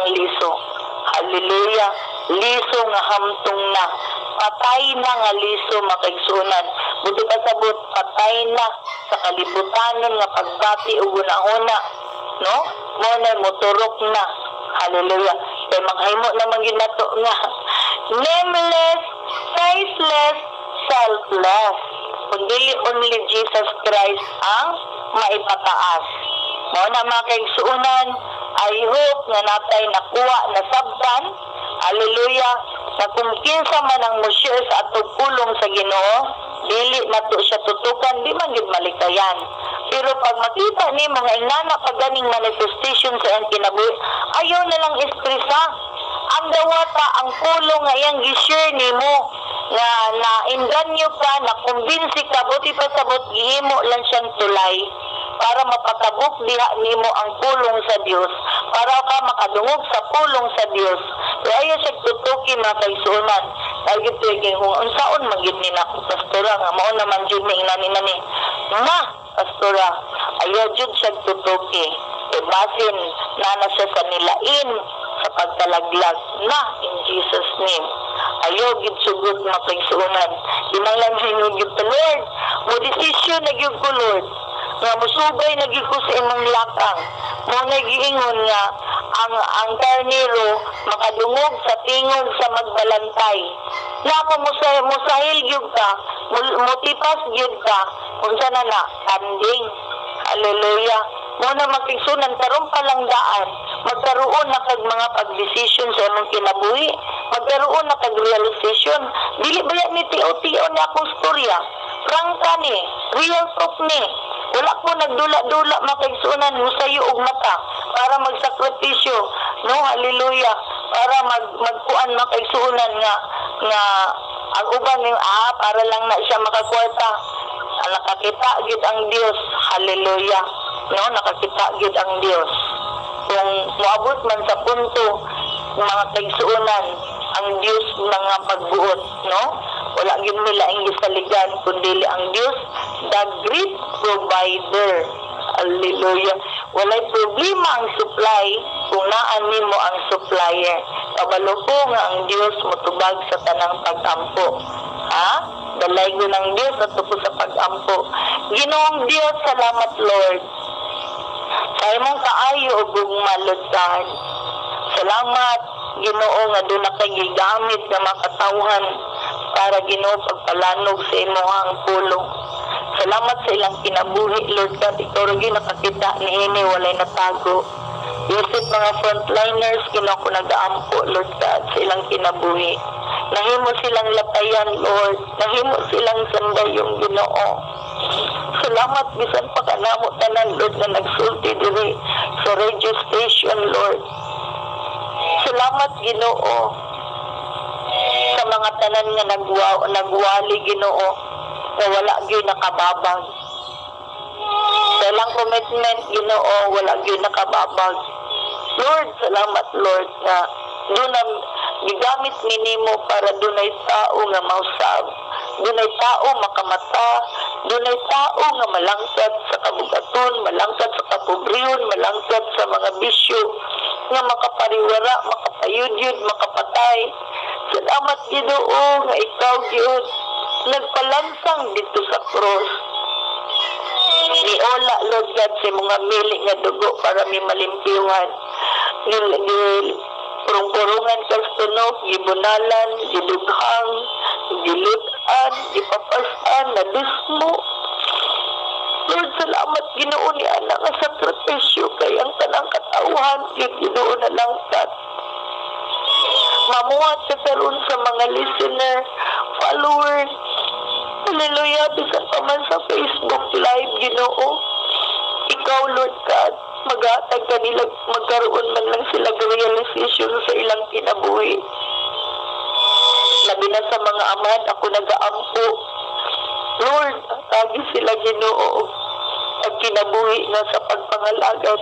ang liso. Hallelujah. Liso nga hamtong na. Patay na nga liso makaigsunan. Buti pa sabot, patay na sa kalibutanon nga pagbati o gunahuna. No? Muna moturok na. Hallelujah. Kaya maghimo naman ginato nga. Nameless, faceless, selfless. Kundi only Jesus Christ ang maipataas. Muna makaigsunan, I hope nga natay nakuha na sabtan. Hallelujah. Na kung kinsa man ang mo-share sa atong pulong sa Ginoo, dili nato siya tutukan, di man gid malikayan. Pero pag makita nimo nga ingana pag ganing manifestation sa iyang kinabuhi, ayaw na lang espresa. Ang dawata ang pulong nga iyang gi-share nimo nga nainganyo ka, na kumbinsi ka, buti pa sabot gihimo lang siyang tulay para mapatabok diha nimo ang pulong sa Dios, para ka makadungog sa pulong sa Dios. Kaya ayaw siya tutuki mga kaigsunan. Dahil ito kung unsaon magid ni na pastora nga mao naman jud ni nani na pastora, ayaw jud siya tutuki. Basin nana siya sa nilain sa pagtalaglag na in Jesus name. Ayaw gid sugot mga kaigsunan. Kinahanglan hinug gyud to Lord. Mo desisyon na gyud ko Lord nga musubay na gyud ko sa imong lakang. Mo nagiingon nga ang karnero makadungog sa tingog sa magbalantay. Na ako musahil gyud ka, mutipas gyud ka, unsa na kanding. Hallelujah. Muna makigsunan karon pa lang daan, magkaroon na kag mga pagdesisyon sa imong kinabuhi, magkaroon na kag realization. Dili ba yan ni tio-tio na akong storya? Prangka ni, real talk ni. Wala ko nagdula-dula makigsunan mo sayo og mata para magsakripisyo. No, hallelujah. Para magkuan makigsunan nga ang uban ning para lang na siya makakwarta. Nakakita gid ang Dios. Hallelujah. No, nakakita gid ang Dios. Kung moabot man sa punto mga kaigsuonan ang Dios mga pagbuot, no? Wala gid nila ang gisaligan kundi ang Dios, the great provider. Hallelujah. Walay problema ang supply kung naan nimo ang supplier. Kabalo ko nga ang Dios motubag sa tanang pag-ampo. Ha? Dalay ko ng Diyos at ko sa pag-ampo. Ginoong Diyos, salamat Lord. Sa imong kaayo o gugmalod. Salamat, Ginoo, nga doon na kay gigamit na makatawhan para Ginoo pagpalanog sa imong pulong. Salamat sa ilang kinabuhi, Lord God. Ikaw rin nakakita ni ini, walay natago. Yusip mga frontliners, Ginoo ko nag-aampo, Lord God, sa ilang kinabuhi. Nahimo silang latayan, Lord. Nahimo silang sandayong Ginoo. Salamat bisan pa kanamo tanan, Lord, na nagsulti diri sa radio station, Lord. Salamat, Ginoo, sa mga tanan nga nagwali, Ginoo, na wala gyud nakababag. Sa ilang commitment, Ginoo, wala gyud nakababag. Lord, salamat, Lord, na doon gigamit minimo para dunay tao nga mausab, dunay tao makamata, dunay tao nga malangkat sa kabugaton, malangkat sa kapobrehon, malangkat sa mga bisyo, nga makapariwara, makapayudyod, makapatay. Salamat Ginoo nga ikaw Dios nagpalansang dito sa cross. Niola Lord God sa mga mili nga dugo para may malimpyuhan. Kurung-kurungan kastunog, gibunalan, gidughang, gilutan, ipapasan, nadusmo. Lord, salamat Ginoo ni anak nga sakripisyo kay ang tanang katawhan, Ginoo na langkat. Mamuhat sa karon sa mga listener, followers. Hallelujah, bisan pa man sa Facebook Live, Ginoo. Ikaw, Lord God, mag-atag kanila, magkaroon man lang sila realization sa ilang kinabuhi. Labi na sa mga amahan, ako nag-aampo. Lord, tagi sila Ginoo. Ang kinabuhi na sa pagpangalagat,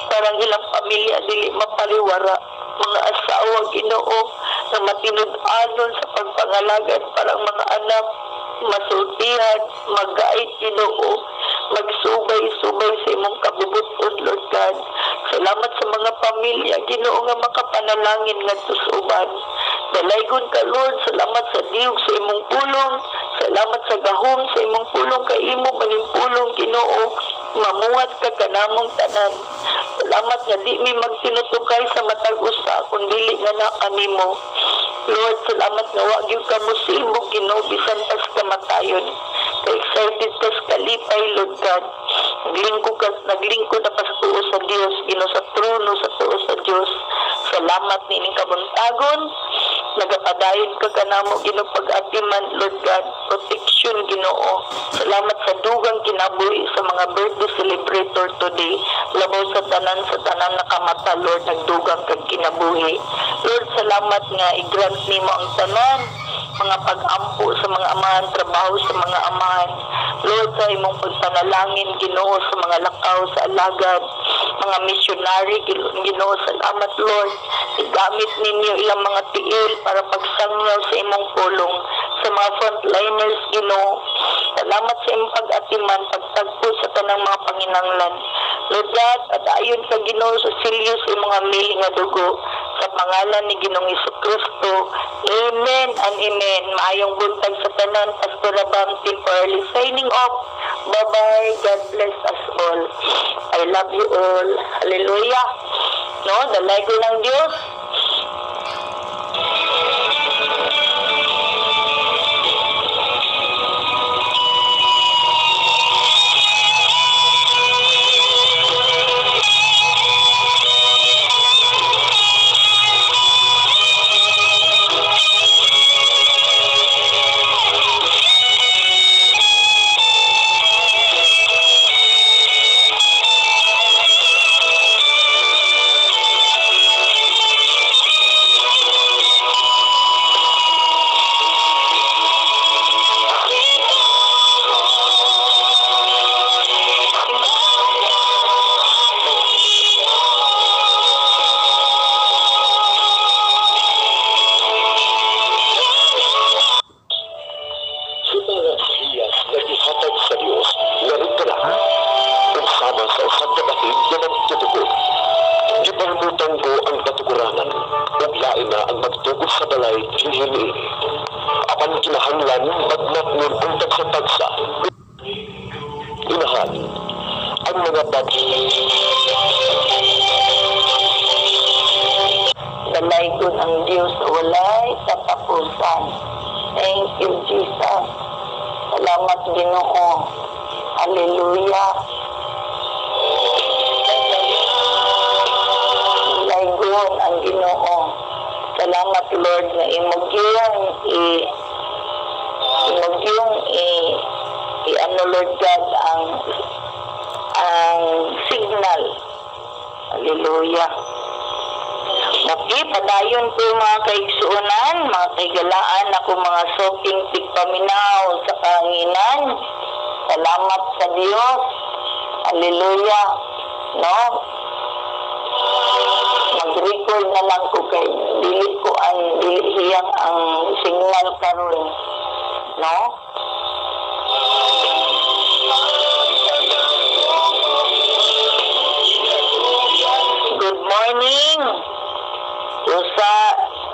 parang ilang pamilya dili mapaliwara. Mga asawa Ginoo na matinud-anon sa pagpangalagat, parang mga anak masultihan, mag-guide Ginoo, magsubay-subay sa imong kabubuton, Lord God. Salamat sa mga pamilya, Ginoo nga makapanalangin ngadto sa uban. Dalaygon ka Lord, salamat sa diog sa imong pulong, salamat sa gahom sa imong pulong kay imo maning pulong Ginoo, mamuhat ka kanamong tanan. Salamat nga di mi magtinutukay sa matag usa kun dili nga na kanimo. Lord, salamat nga wa gyud ka musimo Ginoo bisan tas kamatayon. Kay excited tas kalipay Lord God. Naglingkod na pa sa tuo sa Dios, Ginoo sa trono sa tuo sa Dios. Salamat nining kabuntagon. Nagapadayon ka kanamo Ginoo pag-atiman Lord God, protection Ginoo. Salamat sa dugang kinabuhi sa mga birthday celebrator today. Labaw sa tanan nakamata Lord, nagdugang kag kinabuhi. Lord, salamat nga i-grant nimo ang tanan mga pag-ampo sa mga amahan, trabaho sa mga amahan. Lord, sa imong pagpanalangin Ginoo sa mga lakaw sa alagad, mga missionary Ginoo, salamat Lord. Igamit ninyo ilang mga tiil para pagsangyaw sa imong pulong sa mga frontliners Ginoo. Salamat sa imong pag-atiman, pagtagpo sa tanang mga panginanglan. Lord God, at ayon ka Ginoo sa silyo sa imong amili nga dugo sa pangalan ni Ginoong Jesucristo. Amen and amen. Maayong buntag sa tanan, Pastor Abam, temporarily signing off. Bye-bye. God bless us all. I love you all. Hallelujah. No, dalay ko ng Diyos. Dalaygon ang Diyos sa walay katapusan. Thank you, Jesus. Salamat, Ginoo. Hallelujah. Dalaygon ang Ginoo. Salamat, Lord, na ano, Lord God, ang signal. Hallelujah. Okay, padayon ko mga kaigsuunan, mga kaigalaan, ako mga shopping tigpaminaw sa kahanginan. Salamat sa Diyos. Hallelujah. No? Mag-record na lang ko kay dili hiyang ang signal karon. No? Good morning. Usa,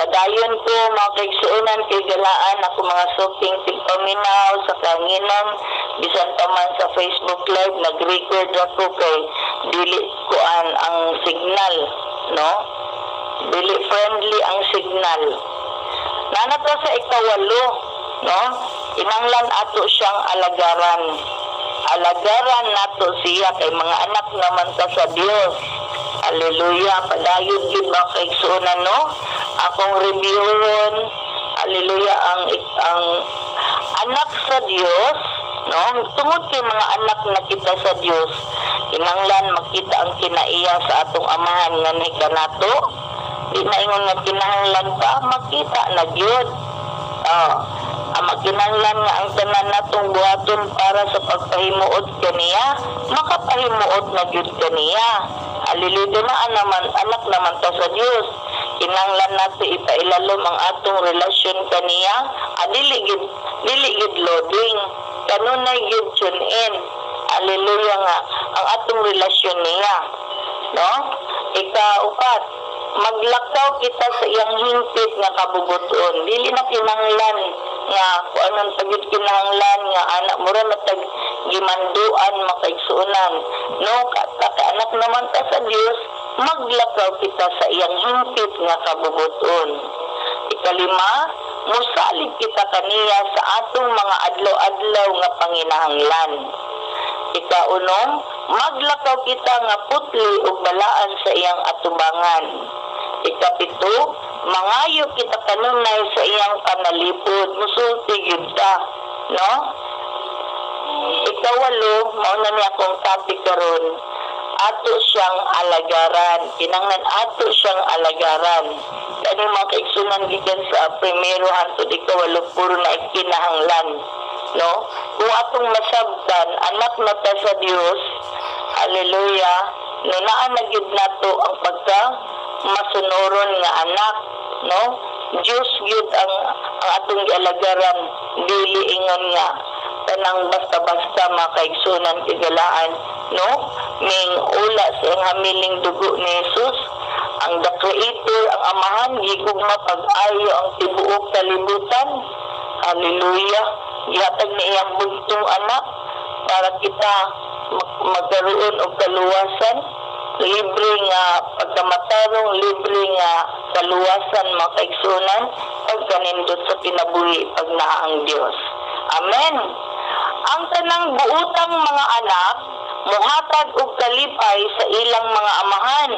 padayon ko mga kaigsuunan kay galaan ako mga shopping tigpaminaw sa kanginan bisan pa man sa Facebook Live nag-record ako kay dili kuan ang signal, no? Dili friendly ang signal. Nanata sa ikawalo, no? Inanglan ato siyang alagaran. Alagaran nato siya kay mga anak naman ta sa Dios. Hallelujah. Padayon gid ba kay igsuunan, no? Akong reviewon. Hallelujah, ang anak sa Dios, no? Tungod kay mga anak na kita sa Dios, kinanglan makita ang kinaiya sa atong amahan nga ni kanato. Di na ingon nga kinahanglan pa makita na gyud. Ang magkinanglan nga ang tanan natong buhaton para sa pagpahimuot kaniya, makapahimuot na gyud kaniya. Hallelujah, na naman anak naman ta sa Dios. Kinanglan nato ipailalom ang atong relasyon kaniya. Dili gid loading. Kanunay gid tune in. Hallelujah nga ang atong relasyon niya. no? Ikaupat, maglakaw kita sa iyang hingpit nga kabubuton. Dili na kinahanglan nga kung anong tagid kinahanglan nga anak mura matag gimanduan makaigsunan, no? Anak naman ta sa Dios, maglakaw kita sa iyang hingpit nga kabubuton. Ikalima, musalig kita kaniya sa atong mga adlaw-adlaw nga panginahanglan. Ikaunom, maglakaw kita nga putli ug balaan sa iyang atubangan. Ikapito, mangayo kita kanunay sa iyang panalipod, musulti gyud ta, no? Ikawalo, mao na niya akong topic karon, ato siyang alagaran. Kinanglan ato siyang alagaran. Kani mga kaigsunan gikan sa primero hangtod ikawalo puro na ikinahanglan, no? Kung atong masabtan, anak na ta sa Dios, hallelujah, no, naa na gyud nato ang pagka masunuron nga anak, no? Diyos gyud ang atong gialagaran, dili ingon nga tanang basta-basta makaigsunan kagalaan, no? Ning ula sa iyang hamiling dugo ni Jesus, ang the Creator, ang Amahan, gigugma pag-ayo ang tibuok kalibutan. Hallelujah. Gihatag ni iyang bugtong anak para kita magkaroon og kaluwasan, libre nga pagkamatarong, libre nga kaluwasan makaigsunan pagkanindot sa kinabuhi pag naa ang Dios. Amen. Ang tanang buutang mga anak muhatag og kalipay sa ilang mga amahan,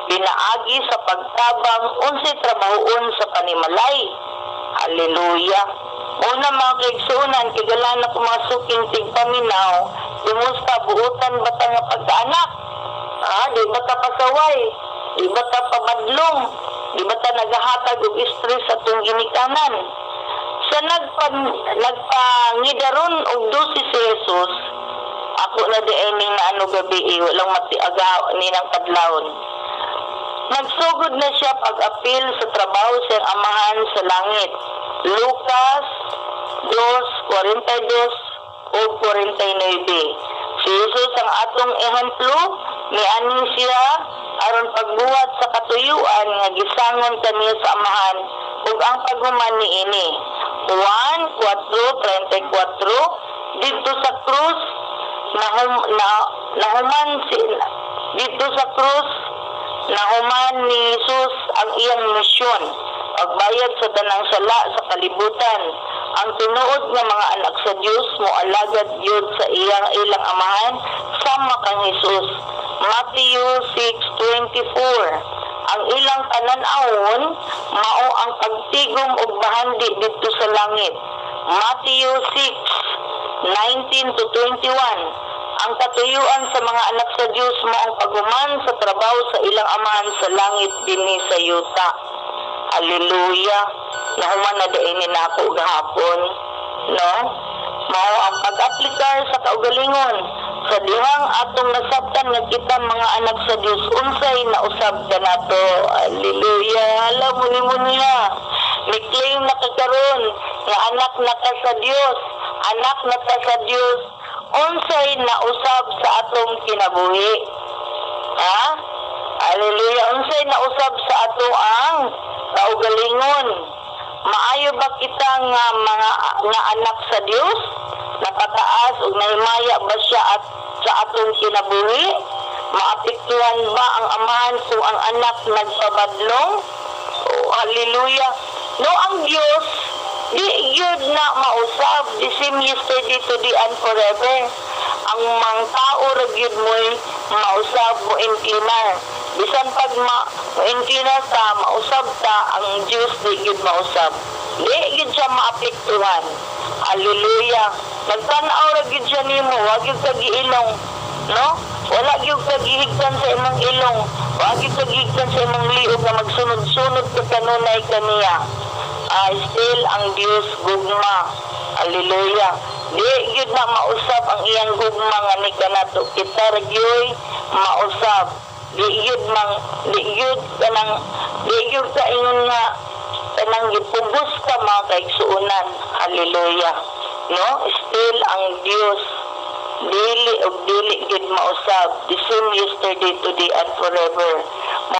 binaagi sa pagtabang unsay trabahoon sa panimalay. Hallelujah. Una mga kaigsunan, kagalan ako mga suking tigpaminaw, kumusta buutan ba ta nga pagkaanak? Di ba ta pasaway? Di ba ta pamadlong? Di ba ta nagahatag og stress sa atong ginikanan? Sa nagpangidaron og dosis si Jesus, ako na di ening na ano gabi, walang matiaga ni ng kadlawon. Nagsugod na siya pag-apil sa trabaho sa amahan sa langit. Lucas 2:42 o 49. Si Jesus ang atong ehemplo, niani siya aron pagbuhat sa katuyuan nga gisangon kaniya sa amahan ug ang paghuman niini. Juan 4:34 dito sa krus nahuman dito sa krus nahuman ni Jesus ang iyang misyon, pagbayad sa tanang sala sa kalibutan. Ang tinuod nga mga anak sa Dios moalagad gyud sa ilang amahan sama kang Jesus. Matthew 6:24. Ang ilang tanan-awon mao ang pagtigom og bahandi didto sa langit. Matthew 6:19-21. Ang katuyuan sa mga anak sa Dios mao ang paghuman sa trabaho sa ilang amahan sa langit dinhi sa yuta. Hallelujah. Nahuman na diini nako gahapon, no? Mao ang pag-aplikar sa kaugalingon sa dihang atong nasabtan nga kita mga anak sa Dios, unsay nausab kanato. Hallelujah. Alam mo niya, may claim na kakaroon nga anak na ka sa Dios, anak na ka sa Dios, unsay nausab sa atong kinabuhi. Ha? Hallelujah. Unsay nausab sa ato ang kaugalingon. Maayo ba kita nga mga nga anak sa Dios? Napataas ug nahimaya ba siya at sa atong kinabuhi? Maapektuhan ba ang amahan kung ang anak nagpabadlong? Oh, hallelujah. No, ang Dios di gyud na mausab, the same yesterday, today, and forever. Ang mga tao ra gyud mo'y mausab mo inclinar. Bisan pag ma-inclinar ta, mausab ta, ang Diyos di gyud mausab. Di gyud siya maapektuhan. Hallelujah. Nagtanaw ra gyud siya nimo, wa gyud ka giilong, no? Wala gyud ka gihigdan sa imong ilong, wa gyud ka gihigdan sa imong liog na magsunod-sunod ka kanunay kaniya. Still ang Diyos gugma. Hallelujah. Di gyud na mausab ang iyang gugma nga ni kanato kita ra gyoy mausab. Di gyud ka ingon nga kanang gipugos ka mga kaigsuonan. Hallelujah. No? Still ang Diyos dili ug dili gid mausab, the same yesterday, today and forever.